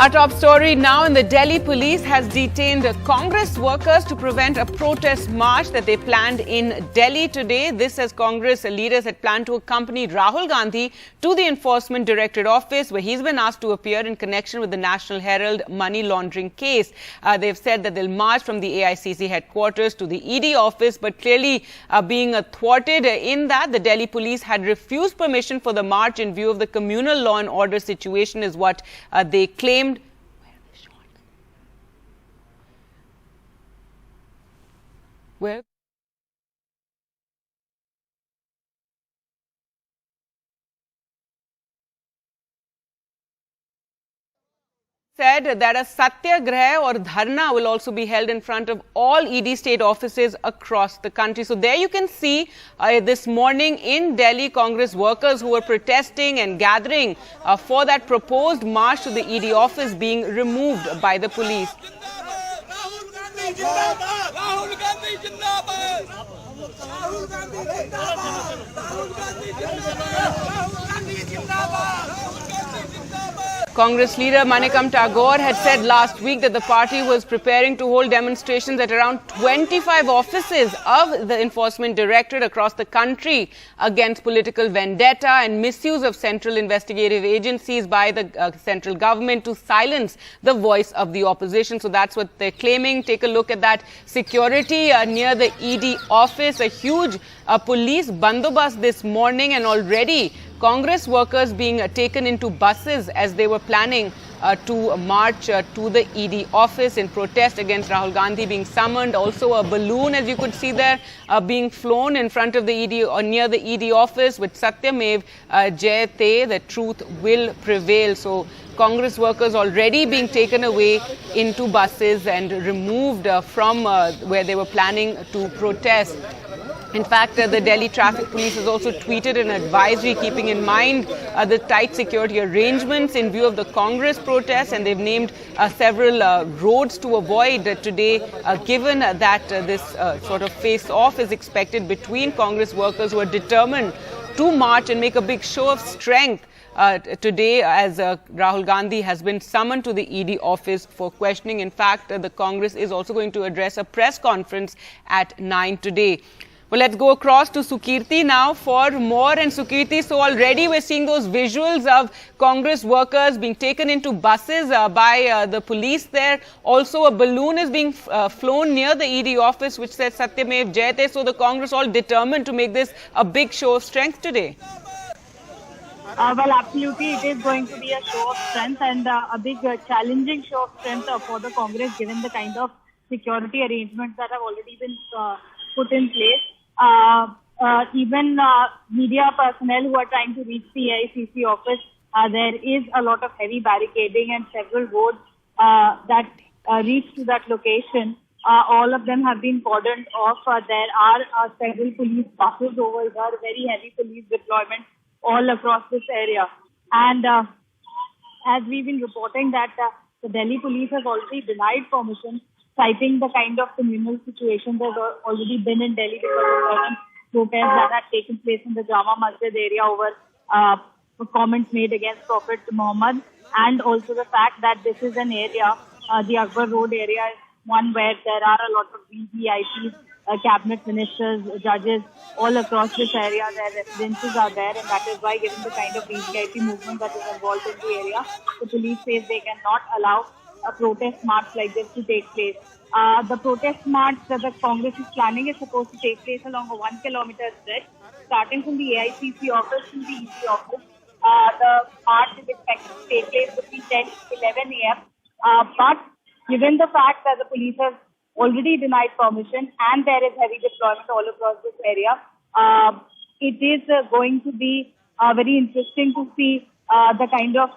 Our top story now, in the Delhi police has detained Congress workers to prevent a protest march that they planned in Delhi today. This as Congress leaders had planned to accompany Rahul Gandhi to the Enforcement Directorate office, where he's been asked to appear in connection with the National Herald money laundering case. They've said that they'll march from the AICC headquarters to the ED office, but clearly being thwarted in that. The Delhi police had refused permission for the march in view of the communal law and order situation, is what they claimed. Where? Said that a satyagraha or dharna will also be held in front of all ED state offices across the country. So there you can see this morning in Delhi, Congress workers who were protesting and gathering for that proposed march to the ED office being removed by the police. Rahul Gandhi Jindabad! Rahul Gandhi Jindabad! Rahul Gandhi Jindabad! Rahul Gandhi Jindabad! Congress leader Manikam Tagore had said last week that the party was preparing to hold demonstrations at around 25 offices of the Enforcement Directorate across the country against political vendetta and misuse of central investigative agencies by the central government to silence the voice of the opposition. So that's what they're claiming. Take a look at that security near the ED office. A huge police bandobast this morning, and already Congress workers being taken into buses as they were planning to march to the ED office in protest against Rahul Gandhi being summoned. Also a balloon, as you could see there, being flown in front of the ED or near the ED office with Satyamev Jayate, the truth will prevail. So Congress workers already being taken away into buses and removed from where they were planning to protest. In fact, the Delhi Traffic Police has also tweeted an advisory keeping in mind the tight security arrangements in view of the Congress protests, and they've named several roads to avoid today, given that this sort of face-off is expected between Congress workers who are determined to march and make a big show of strength today, as Rahul Gandhi has been summoned to the ED office for questioning. In fact, the Congress is also going to address a press conference at 9 today. Well, let's go across to Sukirti now for more. And Sukirti, so already we're seeing those visuals of Congress workers being taken into buses by the police there. Also, a balloon is being flown near the ED office, which says Satyamev Jayate. So the Congress all determined to make this a big show of strength today. Well, absolutely, it is going to be a show of strength and a big challenging show of strength for the Congress, given the kind of security arrangements that have already been put in place. Even media personnel who are trying to reach the AICC office, there is a lot of heavy barricading and several roads that reach to that location. All of them have been cordoned off. There are several police buses over there, very heavy police deployment all across this area. And as we've been reporting that the Delhi police has already denied permission, citing the kind of communal situation that has already been in Delhi because of certain protests that had taken place in the Jama Masjid area over comments made against Prophet Muhammad, and also the fact that this is an area, the Akbar Road area, is one where there are a lot of VVIPs, cabinet ministers, judges, all across this area. Their residences are there, and that is why, given the kind of VVIP movement that is involved in the area, the police says they cannot allow a protest march like this to take place. The protest march that the Congress is planning is supposed to take place along a 1 kilometer stretch, starting from the AICC office to the EC office. The march is expected to take place between 10 to 11 a.m. But given the fact that the police have already denied permission and there is heavy deployment all across this area, it is going to be very interesting to see the kind of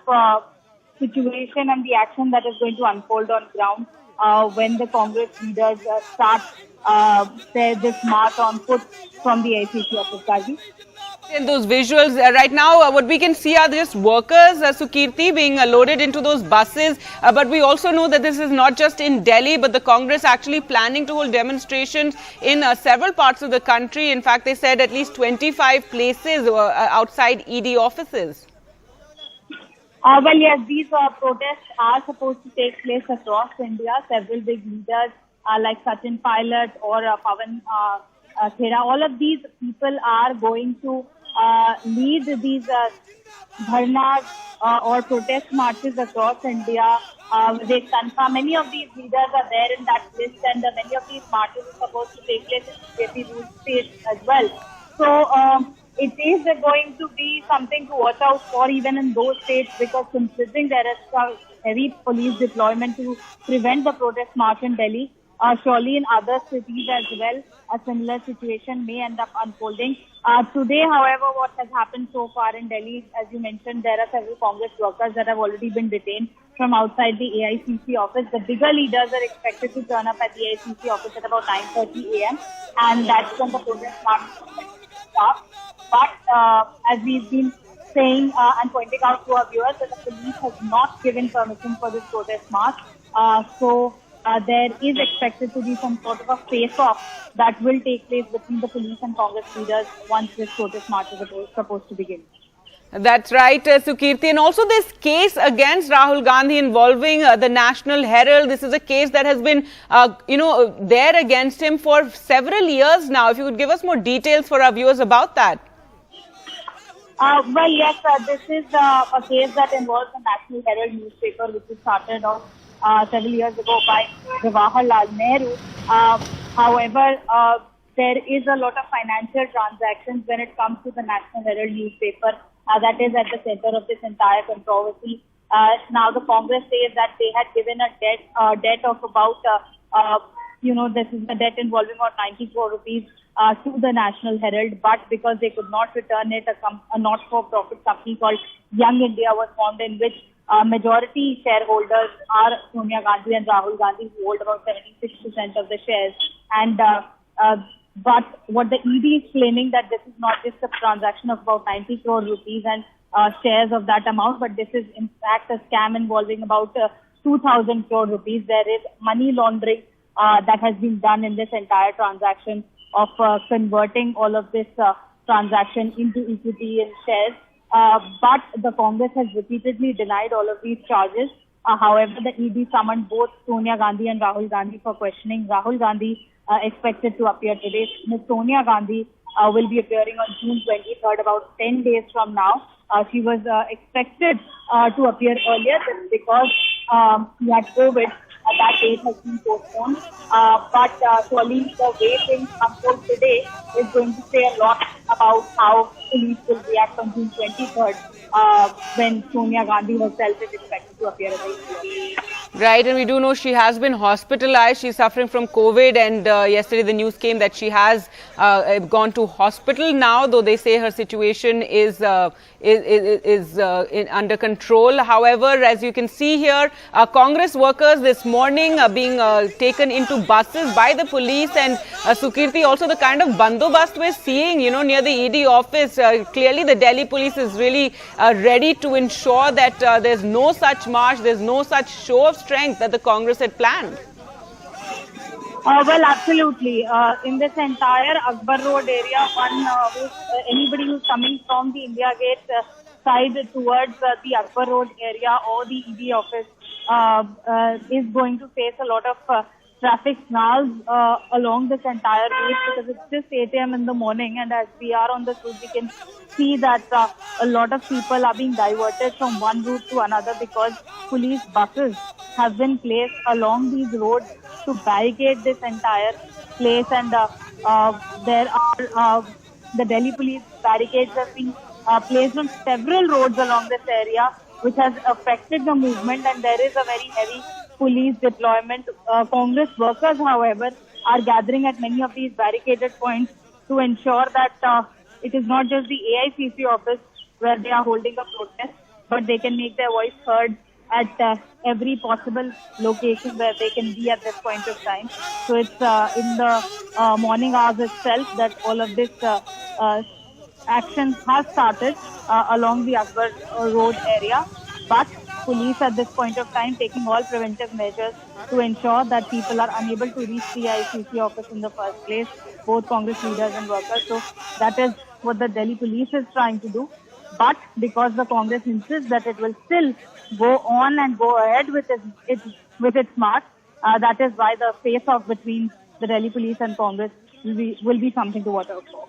situation and the action that is going to unfold on ground when the Congress leaders start this march on foot from the AICC office. Kaji? In those visuals right now, what we can see are just workers, Sukirti, being loaded into those buses. But we also know that this is not just in Delhi, but the Congress actually planning to hold demonstrations in several parts of the country. In fact, they said at least 25 places outside ED offices. Well, yes, these protests are supposed to take place across India. Several big leaders like Sachin Pilot or Pawan Khera, all of these people are going to lead these dharnas or protest marches across India. They confirm many of these leaders are there in that list, and many of these marches are supposed to take place in BJP ruled states as well. So it is going to be something to watch out for even in those states, because considering there is heavy police deployment to prevent the protest march in Delhi, surely in other cities as well, a similar situation may end up unfolding. Today, however, what has happened so far in Delhi, as you mentioned, there are several Congress workers that have already been detained from outside the AICC office. The bigger leaders are expected to turn up at the AICC office at about 9:30 a.m. and that's when the protest march starts. But as we've been saying and pointing out to our viewers, that the police has not given permission for this protest march. So there is expected to be some sort of a face-off that will take place between the police and Congress leaders once this protest march is supposed to begin. That's right, Sukirti. And also this case against Rahul Gandhi involving the National Herald. This is a case that has been, there against him for several years now. If you could give us more details for our viewers about that. Well, yes, this is a case that involves the National Herald newspaper, which was started off several years ago by Jawaharlal Nehru. However, there is a lot of financial transactions when it comes to the National Herald newspaper. That is at the center of this entire controversy. Now, the Congress says that they had given a debt of about, this is a debt involving about 90 crore rupees to the National Herald, but because they could not return it, a not-for-profit company called Young India was formed, in which majority shareholders are Sonia Gandhi and Rahul Gandhi, who hold about 76% of the shares. And but what the ED is claiming, that this is not just a transaction of about 90 crore rupees and shares of that amount, but this is in fact a scam involving about 2,000 crore rupees. There is money laundering that has been done in this entire transaction of converting all of this transaction into equity and shares. But the Congress has repeatedly denied all of these charges. However, the ED summoned both Sonia Gandhi and Rahul Gandhi for questioning. Rahul Gandhi expected to appear today. Ms. Sonia Gandhi will be appearing on June 23rd, about 10 days from now. She was expected to appear earlier because she had COVID. That date has been postponed. But surely the way things unfold today is going to say a lot about how police will react on June 23rd when Sonia Gandhi herself is expected to appear at the Right, and we do know she has been hospitalized. She's suffering from COVID, and yesterday the news came that she has gone to hospital now, though they say her situation is under control. However, as you can see here, Congress workers this morning are being taken into buses by the police, and Sukirti, also the kind of bandobast we're seeing, near the ED office. Clearly, the Delhi police is really ready to ensure that there's no such march, there's no such show of strength that the Congress had planned. Well, absolutely. In this entire Akbar Road area, anybody who's coming from the India Gate side towards the Akbar Road area or the ED office is going to face a lot of traffic snarls along this entire route, because it's just 8 a.m. in the morning, and as we are on this route, we can see that a lot of people are being diverted from one route to another because police buses have been placed along these roads to barricade this entire place, and there are the Delhi police barricades have been placed on several roads along this area, which has affected the movement, and there is a very heavy police deployment. Congress workers, however, are gathering at many of these barricaded points to ensure that it is not just the AICC office where they are holding a protest, but they can make their voice heard at every possible location where they can be at this point of time. So it's in the morning hours itself that all of this action has started along the Akbar Road area. But police at this point of time taking all preventive measures to ensure that people are unable to reach the ICC office in the first place, both Congress leaders and workers. So that is what the Delhi police is trying to do. But because the Congress insists that it will still go on and go ahead with its march, that is why the face-off between the Delhi police and Congress will be something to watch out for.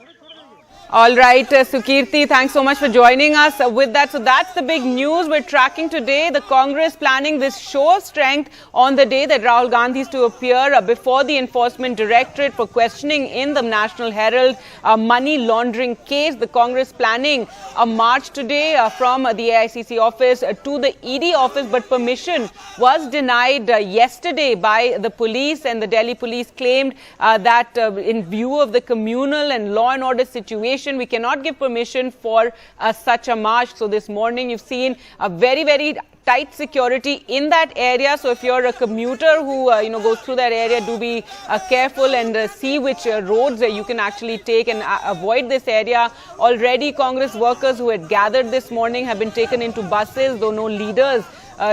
All right, Sukirti, thanks so much for joining us with that. So that's the big news we're tracking today. The Congress planning this show of strength on the day that Rahul Gandhi is to appear before the Enforcement Directorate for questioning in the National Herald money laundering case. The Congress planning a march today from the AICC office to the ED office, but permission was denied yesterday by the police, and the Delhi police claimed that in view of the communal and law and order situation, we cannot give permission for such a march. So this morning you've seen a very tight security in that area. So if you're a commuter who goes through that area, do be careful and see which roads you can actually take and avoid this area. Already Congress workers who had gathered this morning have been taken into buses, though no leaders,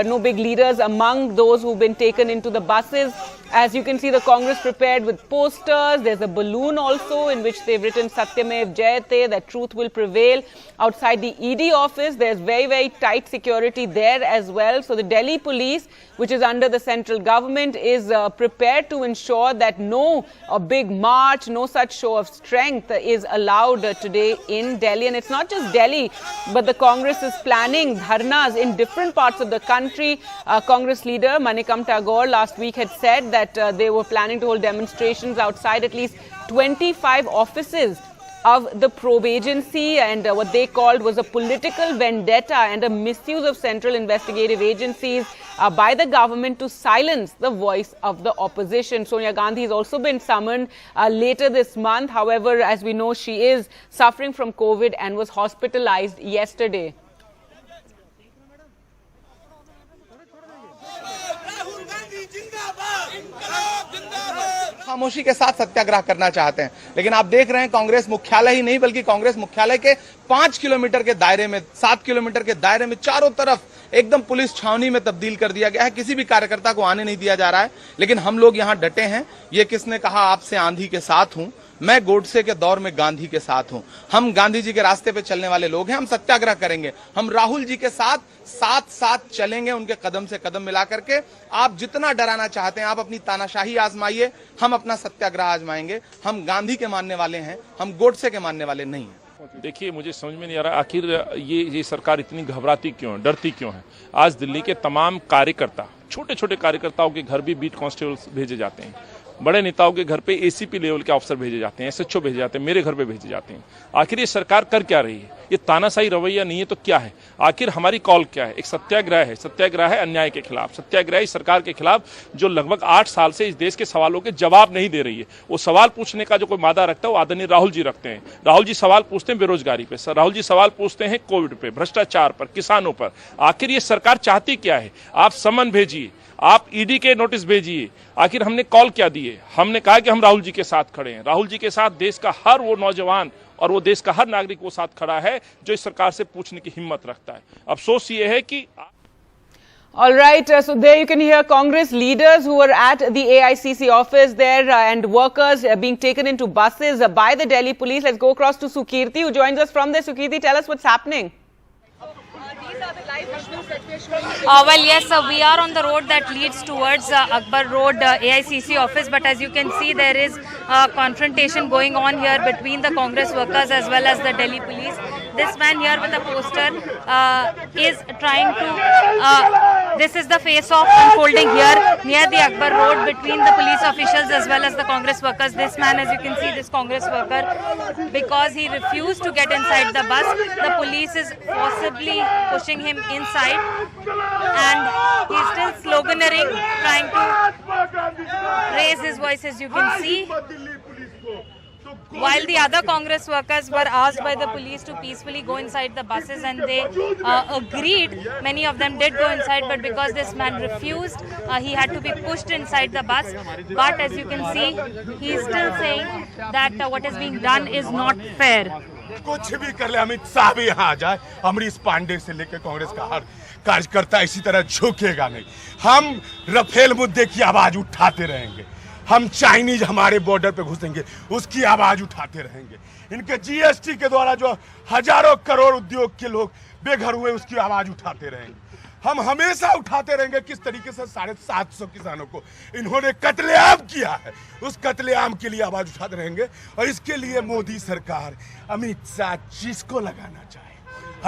no big leaders among those who've been taken into the buses. As you can see, the Congress prepared with posters. There's a balloon also in which they've written Satyamev Jayate, that truth will prevail. Outside the ED office, there's very tight security there as well. So the Delhi police, which is under the central government, is prepared to ensure that no big march, no such show of strength is allowed today in Delhi. And it's not just Delhi, but the Congress is planning dharnas in different parts of the country. Congress leader Manikam Tagore last week had said that they were planning to hold demonstrations outside at least 25 offices of the probe agency, and what they called was a political vendetta and a misuse of central investigative agencies by the government to silence the voice of the opposition. Sonia Gandhi has also been summoned later this month. However, as we know, she is suffering from COVID and was hospitalized yesterday. खामोशी के साथ सत्याग्रह करना चाहते हैं, लेकिन आप देख रहे हैं कांग्रेस मुख्यालय ही नहीं बल्कि कांग्रेस मुख्यालय के 5 किलोमीटर के दायरे में, 7 किलोमीटर के दायरे में चारों तरफ एकदम पुलिस छावनी में तब्दील कर दिया गया है। किसी भी कार्यकर्ता को आने नहीं दिया जा रहा है, लेकिन हम लोग यहाँ डटे हैं। ये किसने कहा आपसे आंधी के साथ हूं, मैं गोडसे के दौर में गांधी के साथ हूं। हम गांधी जी के रास्ते पे चलने वाले लोग हैं, हम सत्याग्रह करेंगे, हम राहुल जी के साथ चलेंगे, उनके कदम से कदम मिला करके। आप जितना डराना चाहते हैं, आप अपनी तानाशाही आजमाइए, हम अपना सत्याग्रह आजमाएंगे। हम गांधी के मानने वाले हैं, हम गोडसे के मानने वाले नहीं हैं। देखिए, मुझे समझ में नहीं आ रहा आखिर ये सरकार इतनी घबराती क्यों है, डरती क्यों है। आज दिल्ली के तमाम कार्यकर्ता, छोटे छोटे कार्यकर्ताओं के घर भी बीट कांस्टेबल्स भेजे जाते हैं, बड़े नेताओं के घर पे एसीपी लेवल के अफसर भेजे जाते हैं, एसएचओ भेजे जाते हैं, मेरे घर पे भेजे जाते हैं। आखिर ये सरकार कर क्या रही है? ये तानाशाही रवैया नहीं है तो क्या है? आखिर हमारी कॉल क्या है? एक सत्याग्रह है, सत्याग्रह है अन्याय के खिलाफ, सत्याग्रह है इस सरकार के खिलाफ जो लगभग 8 साल से इस देश के सवालों के जवाब नहीं दे रही है। वो सवाल पूछने का जो कोई मादा रखता है वो आदरणीय राहुल जी रखते हैं। राहुल जी सवाल पूछते हैं बेरोजगारी पे, राहुल जी सवाल पूछते हैं कोविड पे, भ्रष्टाचार पर, किसानों पर। आखिर ये सरकार चाहती क्या है? आप समन भेजिए, आप ईडी के नोटिस भेजिए। आखिर हमने कॉल क्या दिए? हमने कहा कि हम राहुल जी के साथ खड़े हैं। राहुल जी के साथ देश का हर वो नौजवान और वो देश का हर नागरिक वो साथ खड़ा है जो इस सरकार से पूछने की हिम्मत रखता है। अफसोस ये है कि All right, so there you can hear Congress leaders who were at the AICC office there and workers being taken into buses by the Delhi police. Let's go across to Sukirti who joins us from there. Sukirti, tell us what's happening. These are the live visuals that we are showing you. Well, yes, we are on the road that leads towards Akbar Road AICC office, but as you can see, there is confrontation going on here between the Congress workers as well as the Delhi police. This man here with a poster is trying to, this is the face-off unfolding here near the Akbar Road between the police officials as well as the Congress workers. This man, as you can see, this Congress worker, because he refused to get inside the bus, the police is forcibly pushing him inside and he's still sloganeering, trying to raise his voice, as you can see. While the other Congress workers were asked by the police to peacefully go inside the buses and they agreed, many of them did go inside, but because this man refused, he had to be pushed inside the bus. But as you can see, he is still saying that what is being done is not fair. कुछ भी कर ले, अमित शाह भी यहाँ आ जाए, अमरीश पांडे से लेकर कांग्रेस का हर कार्यकर्ता इसी तरह झुकेगा नहीं। हम रफेल मुद्दे की आवाज उठाते रहेंगे, हम चाइनीज हमारे बॉर्डर पे घुसेंगे उसकी आवाज उठाते रहेंगे। इनके जीएसटी के द्वारा जो हजारों करोड़ उद्योग के लोग बेघर हुए उसकी आवाज उठाते रहेंगे। हम हमेशा उठाते रहेंगे किस तरीके से 750 किसानों को इन्होंने कत्लेआम किया है, उस कत्लेआम के लिए आवाज उठाते रहेंगे। और इसके लिए मोदी सरकार, अमित शाह जिसको लगाना चाहे,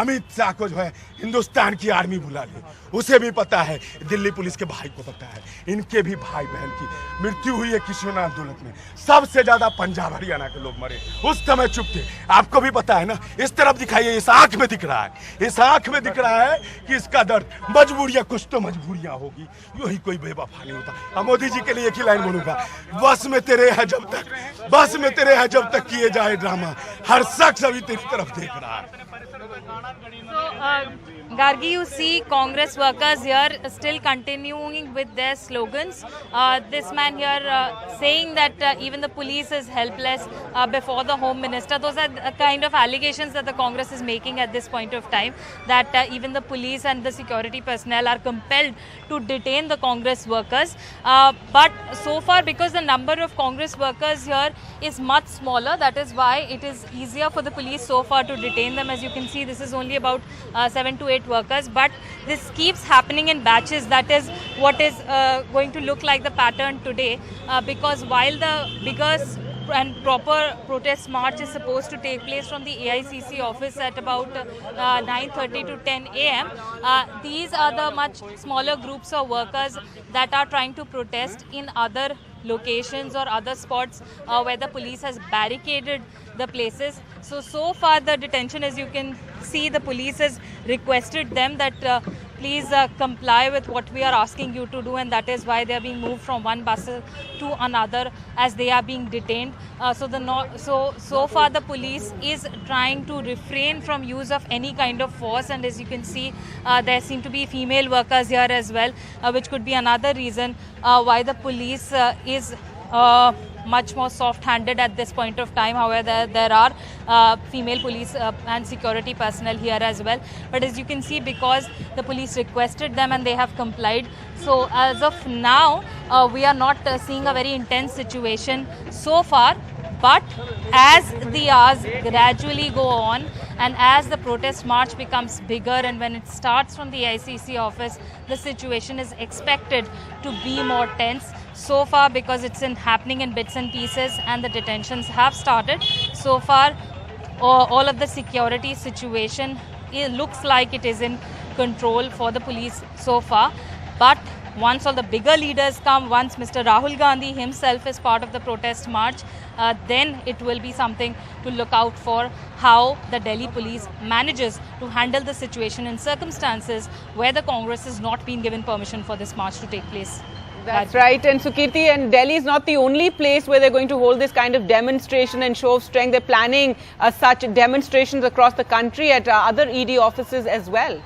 अमित शाह को जो है हिंदुस्तान की आर्मी बुला ले, उसे भी पता है, दिल्ली पुलिस के भाई को पता है, इनके भी भाई बहन की मृत्यु हुई है किशोर आंदोलन में। सबसे ज्यादा पंजाब हरियाणा के लोग मरे, उस समय चुप थे। आपको भी पता है ना, इस तरफ दिखाइए, इस आंख में दिख रहा है, इस आंख में दिख रहा है कि इसका दर्द, मजबूरियां, कुछ तो मजबूरियां होगी, यू ही कोई बेवफा नहीं होता। अब मोदी जी के लिए एक ही लाइन बोलूंगा, बस में तेरे है जब तक, बस में तेरे है जब तक किए जाए ड्रामा, हर शख्स अभी तेरी तरफ देख रहा है। Gargi, you see Congress workers here still continuing with their slogans. This man here saying that even the police is helpless before the Home Minister. Those are the kind of allegations that the Congress is making at this point of time, that even the police and the security personnel are compelled to detain the Congress workers. But so far, because the number of Congress workers here is much smaller, that is why it is easier for the police so far to detain them. As you can see, this is only about 7 to 8 workers, but this keeps happening in batches. That is what is going to look like the pattern today, because while the biggest and proper protest march is supposed to take place from the AICC office at about 9:30 to 10 a.m. These are the much smaller groups of workers that are trying to protest in other locations or other spots where the police has barricaded the places. So far the detention, as you can see, the police has requested them that please comply with what we are asking you to do, and that is why they are being moved from one bus to another as they are being detained. So far the police is trying to refrain from use of any kind of force, and as you can see, there seem to be female workers here as well, which could be another reason why the police is much more soft-handed at this point of time. However, there are female police and security personnel here as well. But as you can see, because the police requested them and they have complied, so as of now, we are not seeing a very intense situation so far. But as the hours gradually go on and as the protest march becomes bigger, and when it starts from the ICC office, the situation is expected to be more tense. So far, because it's happening in bits and pieces and the detentions have started, so far all of the security situation, it looks like it is in control for the police so far. But once all the bigger leaders come, once Mr. Rahul Gandhi himself is part of the protest march, then it will be something to look out for, how the Delhi police manages to handle the situation in circumstances where the Congress has not been given permission for this march to take place. That's right. And Sukirti, and Delhi is not the only place where they're going to hold this kind of demonstration and show of strength. They're planning such demonstrations across the country at other ED offices as well.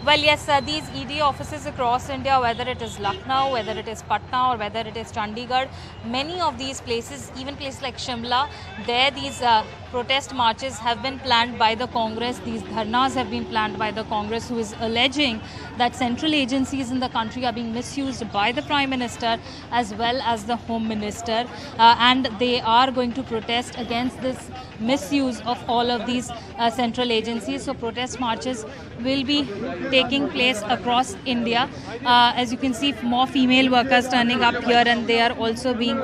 Well, yes, these ED offices across India, whether it is Lucknow, whether it is Patna, or whether it is Chandigarh, many of these places, even places like Shimla, there these protest marches have been planned by the Congress. These dharnas have been planned by the Congress, who is alleging that central agencies in the country are being misused by the Prime Minister as well as the Home Minister, and they are going to protest against this misuse of all of these central agencies. So protest marches will be taking place across India. As you can see, more female workers turning up here, and they are also being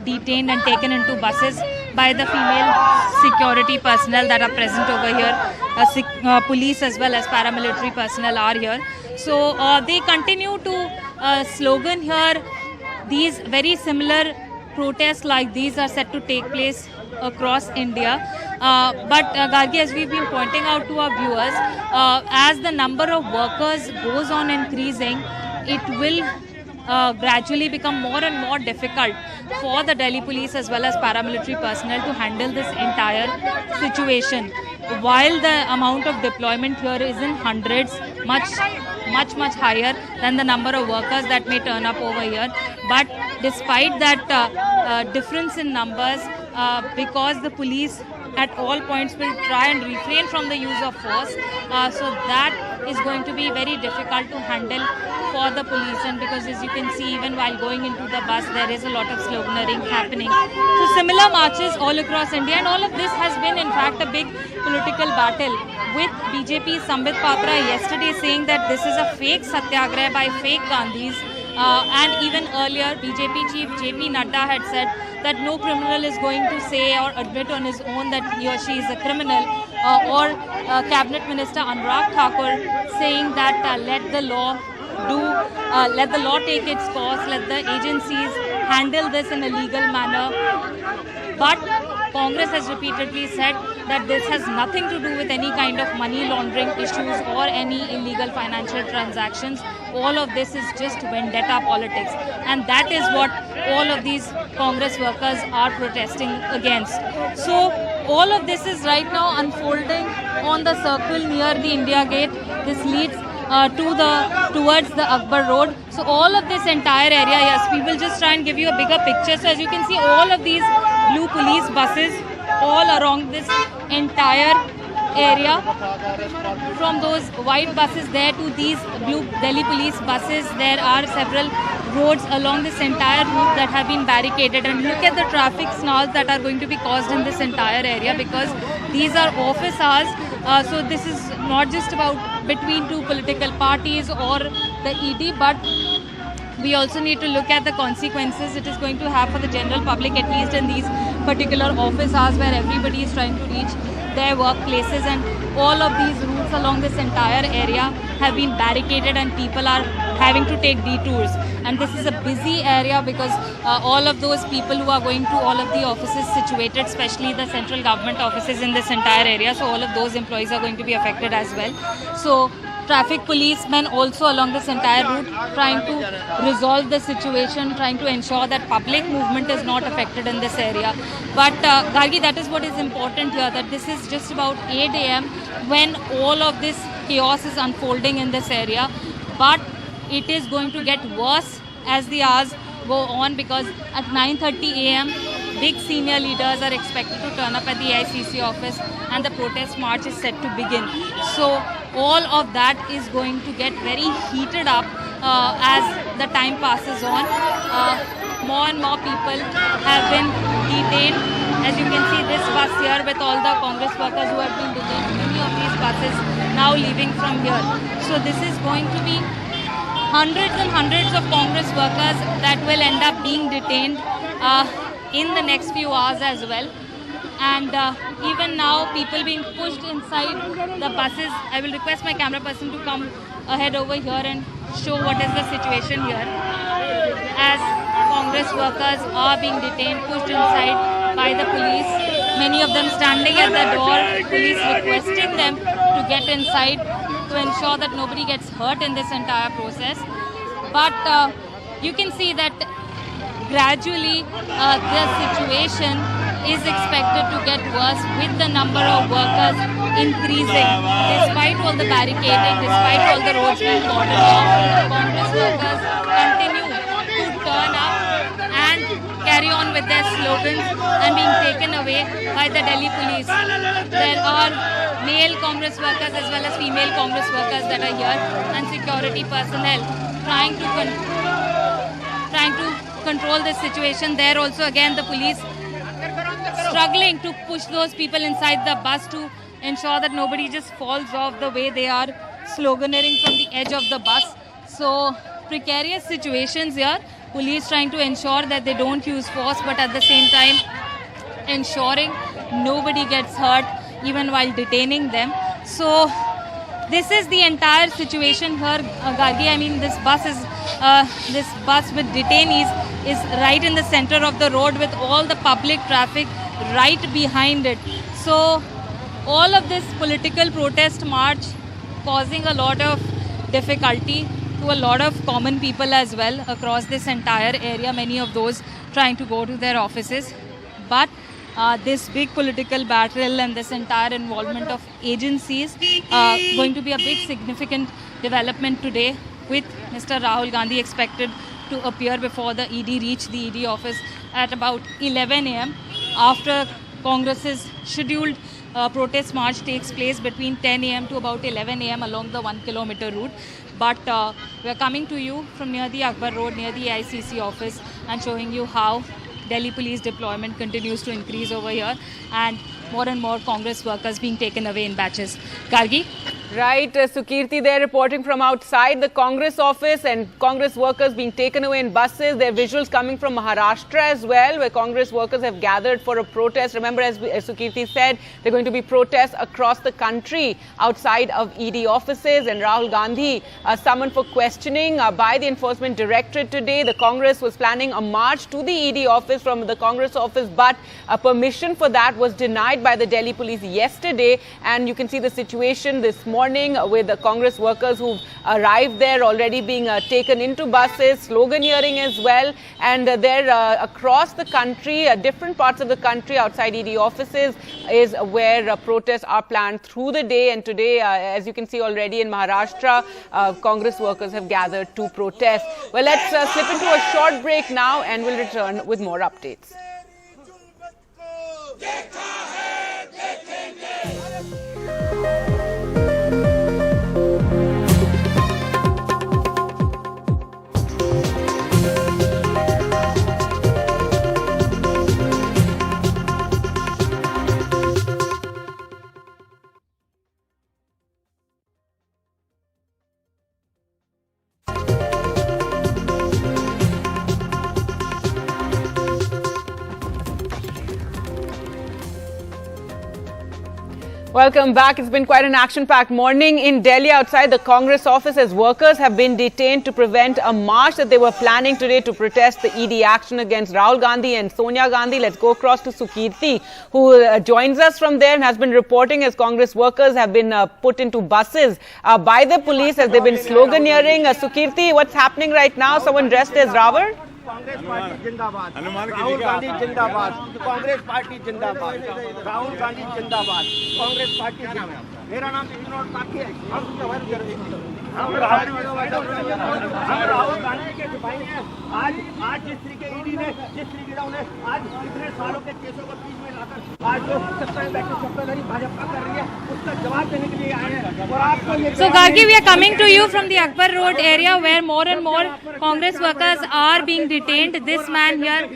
detained and taken into buses by the female security personnel that are present over here. Police as well as paramilitary personnel are here. So they continue to slogan here. These very similar protests like these are set to take place across India. But Gargi, as we've been pointing out to our viewers, as the number of workers goes on increasing, it will gradually become more and more difficult for the Delhi police as well as paramilitary personnel to handle this entire situation. While the amount of deployment here is in hundreds, much higher than the number of workers that may turn up over here. But despite that difference in numbers, because the police at all points will try and refrain from the use of force. So that is going to be very difficult to handle for the police, and because as you can see, even while going into the bus, there is a lot of sloganeering happening. So similar marches all across India, and all of this has been in fact a big political battle, with BJP Sambit Patra yesterday saying that this is a fake satyagraha by fake Gandhis. And even earlier, BJP chief JP Nadda had said that no criminal is going to say or admit on his own that he or she is a criminal, or Cabinet Minister Anurag Thakur saying that let the law take its course, let the agencies handle this in a legal manner. But Congress has repeatedly said that this has nothing to do with any kind of money laundering issues or any illegal financial transactions. All of this is just vendetta politics, and that is what all of these Congress workers are protesting against. So all of this is right now unfolding on the circle near the India Gate. This leads towards the Akbar Road. So all of this entire area, yes, we will just try and give you a bigger picture. So as you can see, all of these blue police buses all around this entire area, from those white buses there to these blue Delhi police buses, there are several roads along this entire route that have been barricaded. And look at the traffic snarls that are going to be caused in this entire area, because these are office hours. So this is not just about between two political parties or the ED, but we also need to look at the consequences it is going to have for the general public, at least in these particular office hours where everybody is trying to reach their workplaces. And all of these routes along this entire area have been barricaded and people are having to take detours. And this is a busy area because all of those people who are going to all of the offices situated, especially the central government offices in this entire area, so all of those employees are going to be affected as well. So traffic policemen also along this entire route trying to resolve the situation, trying to ensure that public movement is not affected in this area. But Gargi, that is what is important here, that this is just about 8 AM when all of this chaos is unfolding in this area. But it is going to get worse as the hours go on, because at 9:30 AM, big senior leaders are expected to turn up at the AICC office and the protest march is set to begin. So all of that is going to get very heated up as the time passes on. More and more people have been detained. As you can see, this bus here with all the Congress workers who have been detained, many of these buses now leaving from here. So this is going to be hundreds and hundreds of Congress workers that will end up being detained in the next few hours as well. And even now, people being pushed inside the buses. I will request my camera person to come ahead over here and show what is the situation here. As Congress workers are being detained, pushed inside by the police, many of them standing at the door, police requesting them to get inside to ensure that nobody gets hurt in this entire process. But you can see that gradually the situation is expected to get worse with the number of workers increasing. Despite all the barricading, despite all the roads being cordoned off, Congress workers continue to turn up and carry on with their slogans and being taken away by the Delhi police. There are male Congress workers as well as female Congress workers that are here, and security personnel trying to control this situation. There also again the police struggling to push those people inside the bus to ensure that nobody just falls off the way they are sloganeering from the edge of the bus. So precarious situations here. Police trying to ensure that they don't use force, but at the same time ensuring nobody gets hurt even while detaining them. So this is the entire situation here, Gargi. I mean, this bus with detainees is right in the center of the road with all the public traffic right behind it. So all of this political protest march causing a lot of difficulty to a lot of common people as well across this entire area, many of those trying to go to their offices. But this big political battle and this entire involvement of agencies going to be a big significant development today, with Mr. Rahul Gandhi expected to appear before the ED, reach the ED office at about 11 AM. After Congress's scheduled protest march takes place between 10 a.m. to about 11 a.m. along the 1 kilometer route. But we are coming to you from near the Akbar Road, near the AICC office, and showing you how Delhi police deployment continues to increase over here, and more Congress workers being taken away in batches. Gargi? Right, Sukirti there reporting from outside the Congress office, and Congress workers being taken away in buses. There are visuals coming from Maharashtra as well, where Congress workers have gathered for a protest. Remember, as Sukirti said, there are going to be protests across the country outside of ED offices, and Rahul Gandhi summoned for questioning by the Enforcement Directorate today. The Congress was planning a march to the ED office from the Congress office, but permission for that was denied by the Delhi police yesterday, and you can see the situation this morning with the Congress workers who've arrived there already being taken into buses, sloganeering as well, and they're across the country, different parts of the country outside ED offices is where protests are planned through the day. And today, as you can see already in Maharashtra, Congress workers have gathered to protest. Well, let's slip into a short break now, and we'll return with more updates. Welcome back. It's been quite an action-packed morning in Delhi outside the Congress office as workers have been detained to prevent a march that they were planning today to protest the ED action against Rahul Gandhi and Sonia Gandhi. Let's go across to Sukirti, who joins us from there and has been reporting as Congress workers have been put into buses by the police as they've been sloganeering. Sukirti, what's happening right now? Someone dressed as Rawar? Congress party जिंदाबाद, राहुल गांधी जिंदाबाद, Congress party जिंदाबाद, राहुल गांधी जिंदाबाद, Congress party जिंदाबाद। मेरा नाम विनोद काकी है। हम राहुल गांधी के सिपाही हैं। आज जिस तरीके ईडी ने जिस तरीके उन्हें आज इतने सालों के केसों को बीच में लाकर आज जो सत्ता में बैठी सत्ताधारी भाजपा कर रही है, उसका जवाब देने के लिए आए हैं। और आपको So Gargi, we are coming to you from the Akbar Road area where more and more Congress workers are being detained. This man here,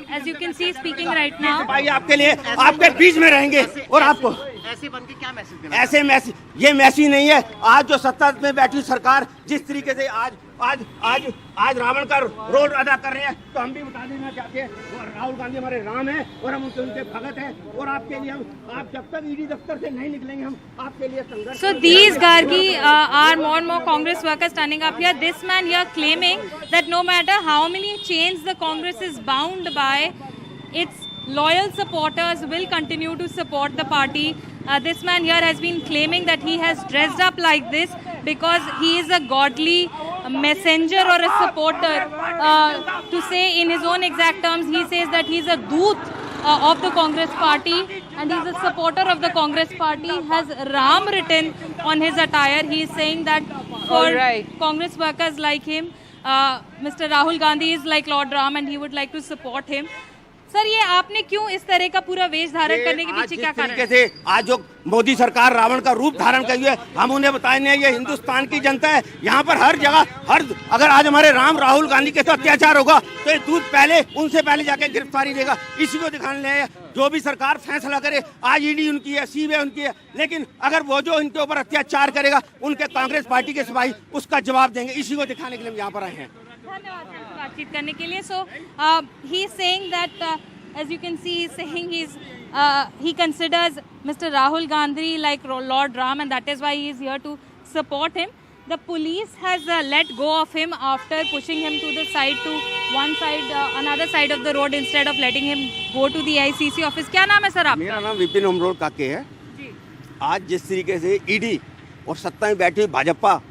as you can see, speaking right now. सिपाही आपके लिए आपके बीच में रहेंगे और आपको ऐसे बन के क्या मैसेज देना? ऐसे मैसेज, ये मैसेज नहीं है। आज जो सत्ता में बैठी सरकार जिस तरीके से आज रावण का रोल अदा कर रहे हैं, तो हम भी बता देना चाहते हैं। और राहुल गांधी हमारे राम हैं और हम उनके भगत हैं, और आपके लिए हम आप जब तक ईडी दफ्तर से नहीं निकलेंगे हम आपके लिए संघर्ष। So these Gargi are more and more Congress workers standing up here. This man here claiming that no matter how many chains the Congress is bound by, its loyal supporters will continue to support the party. This man here has been claiming that he has dressed up like this because he is a godly messenger or a supporter. To say in his own exact terms, he says that he is a doot of the Congress party and he is a supporter of the Congress party, has Ram written on his attire. He is saying that for Congress workers like him, Mr. Rahul Gandhi is like Lord Ram and he would like to support him. Sir, ये आपने क्यों इस तरह का पूरा वेश धारण करने के पीछे क्या कारण है? से आज जो मोदी सरकार रावण का रूप धारण कर है, हम उन्हें बताएंगे ये हिंदुस्तान की जनता है। यहाँ पर हर जगह अगर आज हमारे राहुल गांधी के साथ अत्याचार होगा तो ये दूध उनसे पहले जाके गिरफ्तारी देगा। इसी को दिखाने जो भी सरकार फैसला करे, आज ईडी उनकी है, सीबीआई उनकी है, लेकिन अगर वो जो इनके ऊपर अत्याचार करेगा उनके कांग्रेस पार्टी के सिपाही उसका जवाब देंगे। इसी को दिखाने के लिए हम यहाँ पर आए हैं। धन्यवाद बातचीत करने के लिए। So he is saying that as you can see, he is saying he considers Mr. Rahul Gandhi like Lord Ram and that is why he is here to support him. The police has let go of him after pushing him to the side, to one side, another side of the road instead of letting him go to the ICC office. क्या नाम है sir आपका? मेरा नाम विपिन अमरोल काके है। आज जिस तरीके से ईडी और सत्ता में बैठी भाजपा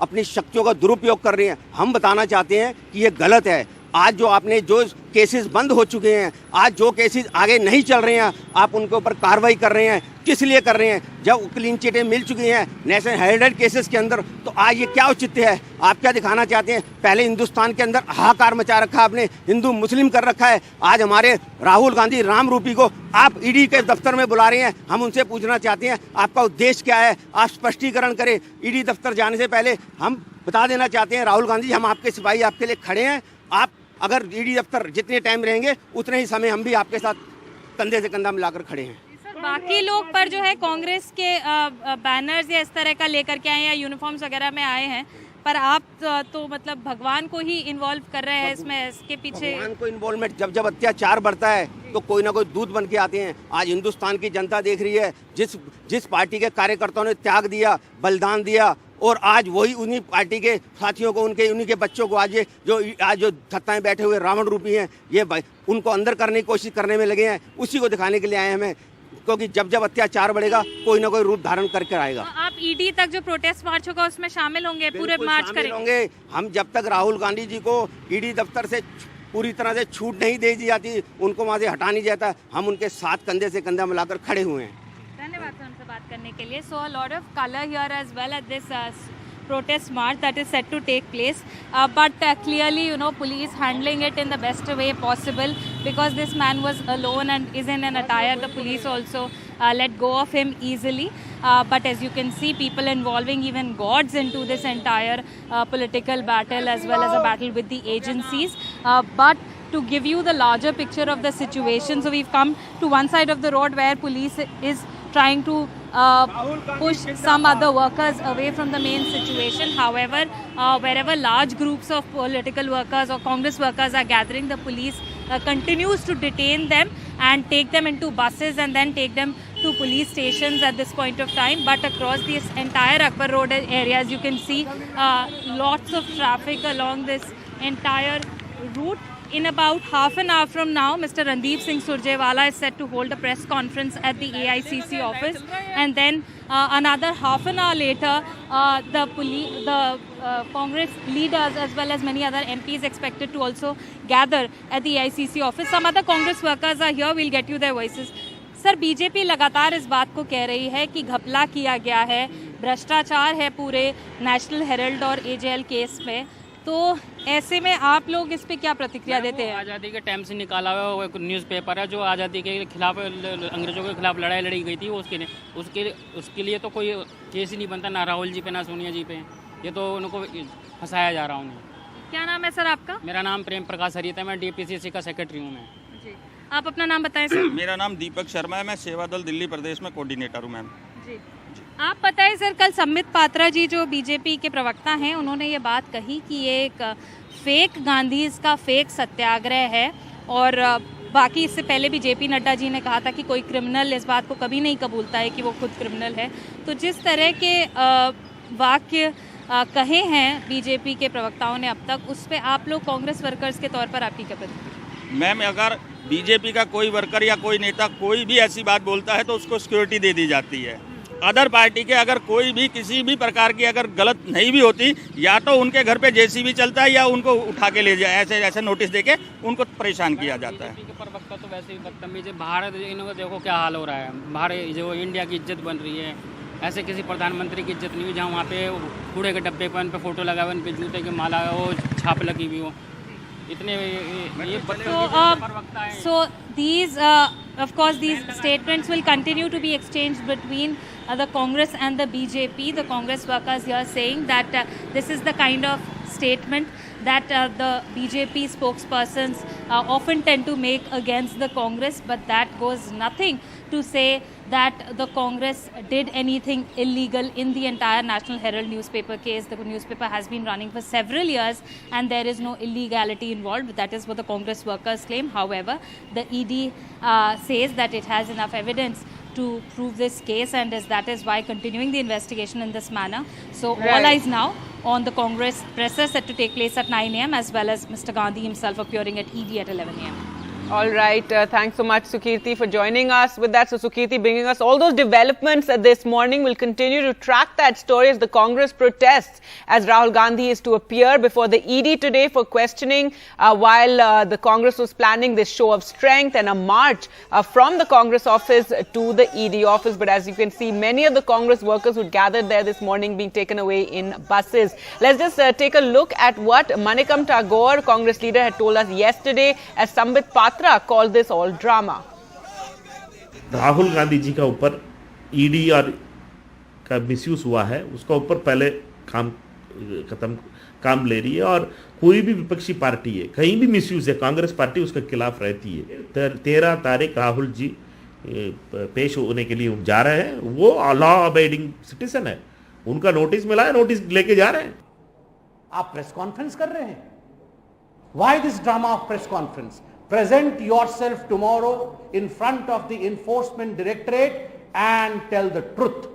अपनी शक्तियों का दुरुपयोग कर रही है, हम बताना चाहते हैं कि ये गलत है। आज जो आपने जो केसेस बंद हो चुके हैं, आज जो केसेस आगे नहीं चल रहे हैं, आप उनके ऊपर कार्रवाई कर रहे हैं, किस लिए कर रहे हैं? जब क्लीन चिटें मिल चुकी हैं नेशनल हेराल्ड केसेस के अंदर, तो आज ये क्या औचित्य है? आप क्या दिखाना चाहते हैं? पहले हिंदुस्तान के अंदर हाहाकार मचा रखा आपने, हिंदू मुस्लिम कर रखा है। आज हमारे राहुल गांधी राम रूपी को आप ईडी के दफ्तर में बुला रहे हैं। हम उनसे पूछना चाहते हैं आपका उद्देश्य क्या है? आप स्पष्टीकरण करें। ईडी दफ्तर जाने से पहले हम बता देना चाहते हैं राहुल गांधी, हम आपके सिपाही आपके लिए खड़े हैं। आप अगर ईडी दफ्तर जितने टाइम रहेंगे उतने ही समय हम भी आपके साथ कंधे से कंधा मिलाकर खड़े हैं। बाकी लोग पर जो है कांग्रेस के बैनर्स या इस तरह का लेकर के आए या यूनिफॉर्म्स वगैरह में आए हैं, पर आप तो मतलब भगवान को ही इन्वॉल्व कर रहे हैं इसमें, इसके पीछे भगवान को इन्वॉल्वमेंट, जब अत्याचार बढ़ता है तो कोई ना कोई दूत बन के आते हैं। आज हिंदुस्तान की जनता देख रही है, जिस पार्टी के कार्यकर्ताओं ने त्याग दिया, बलिदान दिया, और आज वही उन्हीं पार्टी के साथियों को, उन्हीं के बच्चों को आज जो सत्ता में बैठे हुए रावण रूपी हैं, ये उनको अंदर करने की कोशिश करने में लगे हैं। उसी को दिखाने के लिए आए हैं हमें, क्योंकि जब अत्याचार बढ़ेगा कोई ना कोई रूप धारण करके आएगा। आप ईडी तक जो प्रोटेस्ट मार्च होगा उसमें शामिल होंगे? पूरे मार्च करेंगे हम। जब तक राहुल गांधी जी को ईडी दफ्तर से पूरी तरह से छूट नहीं दे दी जाती, उनको वहाँ से हटा नहीं जाता, हम उनके साथ कंधे से कंधा मिलाकर खड़े हुए हैं। धन्यवाद सर हमसे बात करने के लिए। So a lot of colour here as well at this protest march that is set to take place, but clearly, you know, police handling it in the best way possible, because this man was alone and is in an attire. The police also let go of him easily, but as you can see, people involving even gods into this entire political battle, as well as a battle with the agencies. But to give you the larger picture of the situation, so we've come to one side of the road where police is trying to push some other workers away from the main situation. However, wherever large groups of political workers or Congress workers are gathering, the police continues to detain them and take them into buses and then take them to police stations at this point of time. But across this entire Akbar Road area, as you can see, lots of traffic along this entire route. In about half an hour from now, Mr. Randeep Singh Surjewala is set to hold a press conference at the AICC office, and then another half an hour later, the Congress leaders as well as many other MPs expected to also gather at the AICC office. Some other Congress workers are here. We'll get you their voices. Sir, BJP लगातार इस बात को कह रही है कि घपला किया गया है, भ्रष्टाचार है पूरे नेशनल हेरल्ड और एजेएल केस में, तो ऐसे में आप लोग इस पे क्या प्रतिक्रिया देते हैं? आज़ादी के टाइम से निकाला हुआ एक न्यूज़पेपर है जो आज़ादी के खिलाफ, अंग्रेजों के खिलाफ लड़ाई लड़ी गई थी, उसके लिए तो कोई केस ही नहीं बनता, ना राहुल जी पे ना सोनिया जी पे। ये तो उनको फंसाया जा रहा उन्हें। क्या नाम है सर आपका? मेरा नाम प्रेम प्रकाश हरिता है, मैं DPCC का सेक्रेटरी हूँ मैं। जी, आप अपना नाम बताएं सर। मेरा नाम दीपक शर्मा है, मैं सेवा दल दिल्ली प्रदेश में कोऑर्डिनेटर हूँ मैम। जी, आप बताएं सर, कल संबित पात्रा जी जो बीजेपी के प्रवक्ता हैं, उन्होंने ये बात कही कि ये एक फेक गांधीज का फेक सत्याग्रह है, और बाकी इससे पहले भी JP नड्डा जी ने कहा था कि कोई क्रिमिनल इस बात को कभी नहीं कबूलता है कि वो खुद क्रिमिनल है। तो जिस तरह के वाक्य कहे हैं बीजेपी के प्रवक्ताओं ने अब तक, उस पर आप लोग कांग्रेस वर्कर्स के तौर पर आपकी क्या प्रतिक्रिया? मैम, अगर बीजेपी का कोई वर्कर या कोई नेता कोई भी ऐसी बात बोलता है तो उसको सिक्योरिटी दे दी जाती है। अदर पार्टी के अगर कोई भी किसी भी प्रकार की अगर गलत नहीं भी होती, या तो उनके घर पे JCB चलता है या उनको उठा के ले जाए, ऐसे नोटिस देके उनको परेशान किया जाता है। प्रवक्ता तो वैसे ही बदतमीज है। भारत, इन्होंने देखो क्या हाल हो रहा है, भारत जो इंडिया की इज्जत बन रही है, ऐसे किसी प्रधानमंत्री की इज्जत नहीं हुई जहाँ वहाँ पे कूड़े के डब्बे पर उन पे फोटो लगा हुआ, उन पे जूते की माला वो छाप लगी हुई हो, इतने ये प्रवक्ता है। So these of course these statements will continue to be exchanged between the Congress and the BJP. The Congress workers here saying that this is the kind of statement that the BJP spokespersons often tend to make against the Congress, but that goes nothing to say that the Congress did anything illegal in the entire National Herald newspaper case. The newspaper has been running for several years and there is no illegality involved. That is what the Congress workers claim. However, the ED says that it has enough evidence to prove this case, and that is why continuing the investigation in this manner. So all eyes now on the Congress presser set to take place at 9 AM, as well as Mr. Gandhi himself appearing at ED at 11 AM. All right. Thanks so much, Sukirti, for joining us with that. So, Sukirti bringing us all those developments this morning. We'll continue to track that story as the Congress protests, as Rahul Gandhi is to appear before the ED today for questioning while the Congress was planning this show of strength and a march from the Congress office to the ED office. But as you can see, many of the Congress workers who gathered there this morning being taken away in buses. Let's just take a look at what Manikam Tagore, Congress leader, had told us yesterday as Sambit Patra called this all drama. Rahul Gandhi ji का ऊपर ED और का misuse हुआ है, उसका ऊपर पहले काम ले रही है और कोई भी विपक्षी पार्टी है कहीं भी मिसयूज है, कांग्रेस पार्टी उसके खिलाफ रहती है। 13 तारीख राहुल जी पेश होने के लिए जा रहे हैं, वो लॉ अबेडिंग सिटीजन है, उनका नोटिस मिला है, नोटिस लेके जा रहे हैं। आप प्रेस कॉन्फ्रेंस कर रहे हैं। Why this drama of press conference? Present yourself tomorrow in front of the Enforcement Directorate and tell the truth.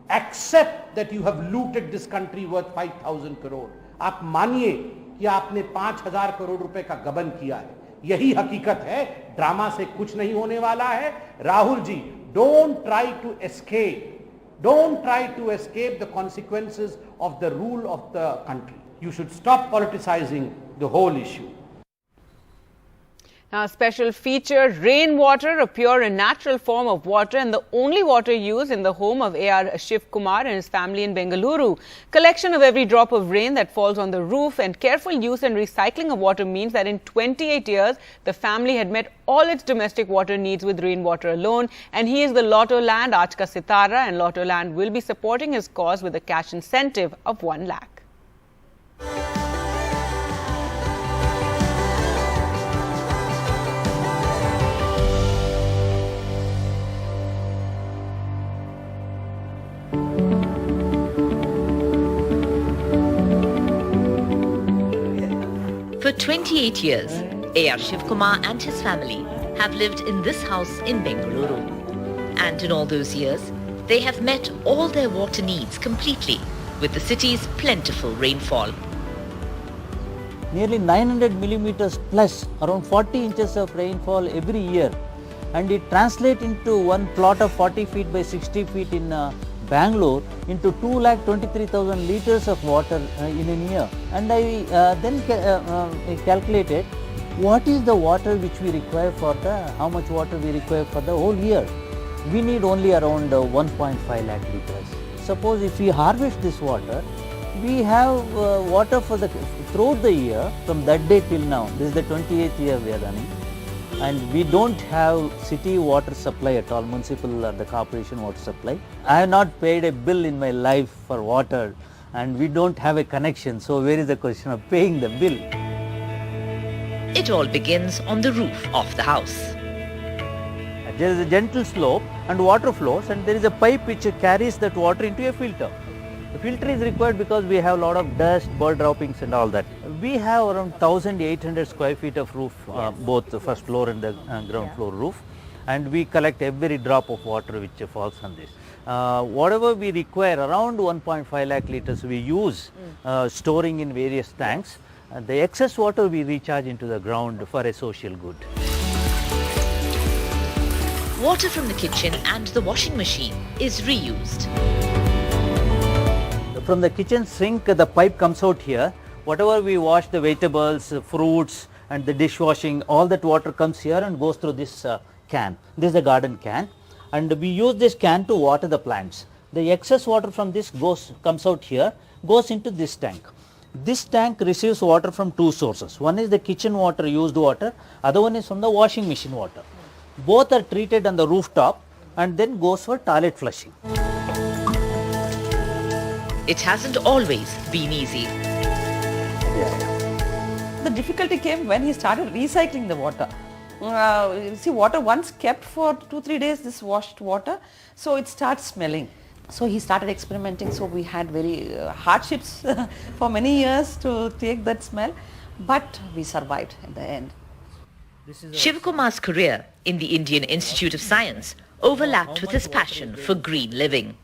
Accept that you have looted this country worth 5,000 crore. आप मानिए कि आपने 5,000 करोड़ रुपए का गबन किया है। यही हकीकत है, ड्रामा से कुछ नहीं होने वाला है। Rahul ji, don't try to escape. Don't try to escape the consequences of the rule of the country. You should stop politicizing the whole issue. Now, a special feature, Rainwater, a pure and natural form of water and the only water used in the home of A.R. Shiv Kumar and his family in Bengaluru. Collection of every drop of rain that falls on the roof and careful use and recycling of water means that in 28 years, the family had met all its domestic water needs with rainwater alone. And he is the Lotto Land Aaj Ka Sitara, and Lotto Land will be supporting his cause with a cash incentive of 1 lakh. For 28 years, A.R. Shiv Kumar and his family have lived in this house in Bengaluru. And in all those years, they have met all their water needs completely with the city's plentiful rainfall. Nearly 900 millimeters plus, around 40 inches of rainfall every year. And it translates into one plot of 40 feet by 60 feet in Bangalore into 2,23,000 liters of water in a year. And I then calculated what is the water which we require for how much water we require for the whole year. We need only around 1.5 lakh liters. Suppose if we harvest this water, we have water for throughout the year from that day till now. This is the 28th year we are running. And we don't have city water supply at all, municipal or the corporation water supply. I have not paid a bill in my life for water and we don't have a connection. So where is the question of paying the bill? It all begins on the roof of the house. There is a gentle slope and water flows, and there is a pipe which carries that water into a filter. The filter is required because we have a lot of dust, bird droppings and all that. We have around 1,800 square feet of roof, both the first floor and the ground floor roof, and we collect every drop of water which falls on this. Whatever we require, around 1.5 lakh liters we use storing in various tanks. The excess water we recharge into the ground for a social good. Water from the kitchen and the washing machine is reused. From the kitchen sink, the pipe comes out here. Whatever we wash, the vegetables, fruits and the dishwashing, all that water comes here and goes through this can. This is a garden can, and we use this can to water the plants. The excess water from this comes out here, goes into this tank. This tank receives water from two sources. One is the kitchen water, used water. Other one is from the washing machine water. Both are treated on the rooftop and then goes for toilet flushing. It hasn't always been easy. The difficulty came when he started recycling the water. See, water once kept for 2-3 days, this washed water, so it starts smelling. So he started experimenting, so we had very hardships for many years to take that smell, but we survived in the end. Shiv Kumar's career in the Indian Institute of Science overlapped with his passion for green living.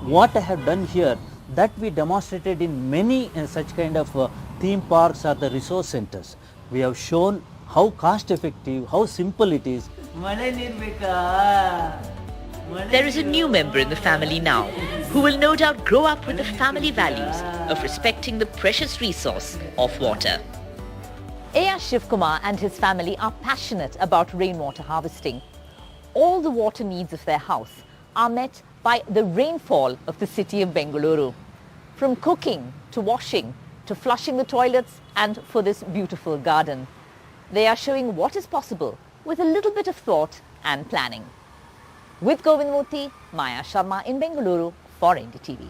What I have done here, that we demonstrated in many such kind of theme parks or the resource centers. We have shown how cost effective, how simple it is. There is a new member in the family now who will no doubt grow up with the family values of respecting the precious resource of water. A.R. Shivkumar and his family are passionate about rainwater harvesting. All the water needs of their house are met by the rainfall of the city of Bengaluru. From cooking to washing to flushing the toilets and for this beautiful garden. They are showing what is possible with a little bit of thought and planning. With Govind Murthy, Maya Sharma in Bengaluru for NDTV.